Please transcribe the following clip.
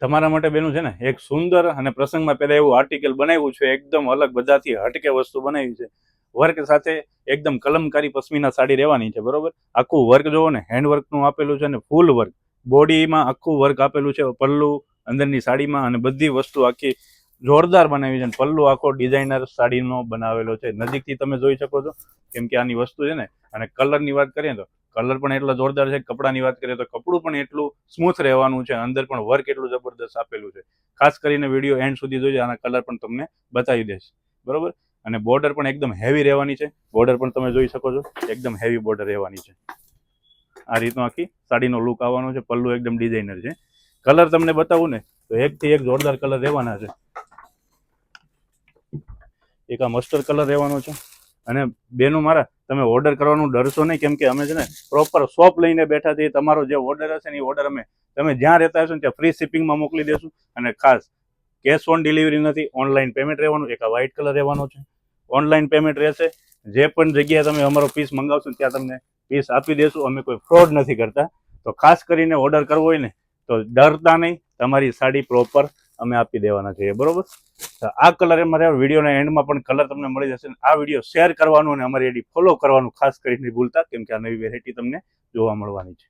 તમારા માટે બેનું છે ને એક સુંદર અને પ્રસંગમાં પહેલા એવું આર્ટિકલ બનાવ્યું છે, એકદમ અલગ બધાથી હટકે વસ્તુ બનાવી છે. વર્ક સાથે એકદમ કલમકારી પશ્મિના સાડી રહેવાની છે, બરોબર. આખું વર્ક જોવો ને, હેન્ડવર્કનું આપેલું છે ને ફૂલ વર્ક, બોડીમાં આખું વર્ક આપેલું છે, પલ્લુ અંદરની સાડીમાં, અને બધી વસ્તુ આખી જોરદાર બનાવી છે. પલ્લુ આખો ડિઝાઇનર સાડીનો બનાવેલો છે, નજીકથી તમે જોઈ શકો છો, કેમ કે આની વસ્તુ છે ને. અને કલરની વાત કરીએ તો કલર પણ એટલો જોરદાર છે. કપડાની વાત કરીએ તો કપડું પણ એટલું સ્મૂથ રહેવાનું છે, અંદર પણ વર્ક એટલું જબરદસ્ત આપેલું છે. ખાસ કરીને વિડીયો એન્ડ સુધી જોજો, આના કલર પણ તમને બતાવી દેશે, બરોબર. અને બોર્ડર પણ એકદમ હેવી રહેવાની છે. બોર્ડર પણ તમે જોઈ શકો છો, એકદમ હેવી બોર્ડર રહેવાની છે. આ રીતનો આખી સાડીનો લુક આવવાનો છે. પલ્લુ એકદમ ડિઝાઇનર છે. કલર તમને બતાવું ને તો એકથી એક જોરદાર કલર રહેવાના છે. એક આ મસ્ટર્ડ કલર રહેવાનો છે. અને બેનું મારા, તમે ઓર્ડર કરવાનું ડરશો નહીં, કેમ કે અમે છે ને પ્રોપર શોપ લઈને બેઠા છીએ. તમારો જે ઓર્ડર હશે ને એ ઓર્ડર અમે તમે જ્યાં રહેતા હશો ને ત્યાં ફ્રી શિપિંગમાં મોકલી દેશું. અને ખાસ કેશ ઓન ડિલિવરી નથી, ઓનલાઈન પેમેન્ટ રહેવાનું. એક આ વ્હાઇટ કલર રહેવાનો છે, ઓનલાઈન પેમેન્ટ રહેશે. જે પણ જગ્યાએ તમે અમારો પીસ મંગાવશો ત્યાં તમને પીસ આપી દેશું. અમે કોઈ ફ્રોડ નથી કરતા. તો ખાસ કરીને ઓર્ડર કરવો હોય ને તો ડરતા નહીં, તમારી સાડી પ્રોપર અમે આપી દેવાના છીએ, બરોબર. આ કલર અમારે વિડીયોના એન્ડમાં પણ કલર તમને મળી જશે. આ વિડીયો શેર કરવાનું અને અમારી આઈડી ફોલો કરવાનું ખાસ કરીને ભૂલતા, કેમ કે આ નવી વેરાયટી તમને જોવા મળવાની છે.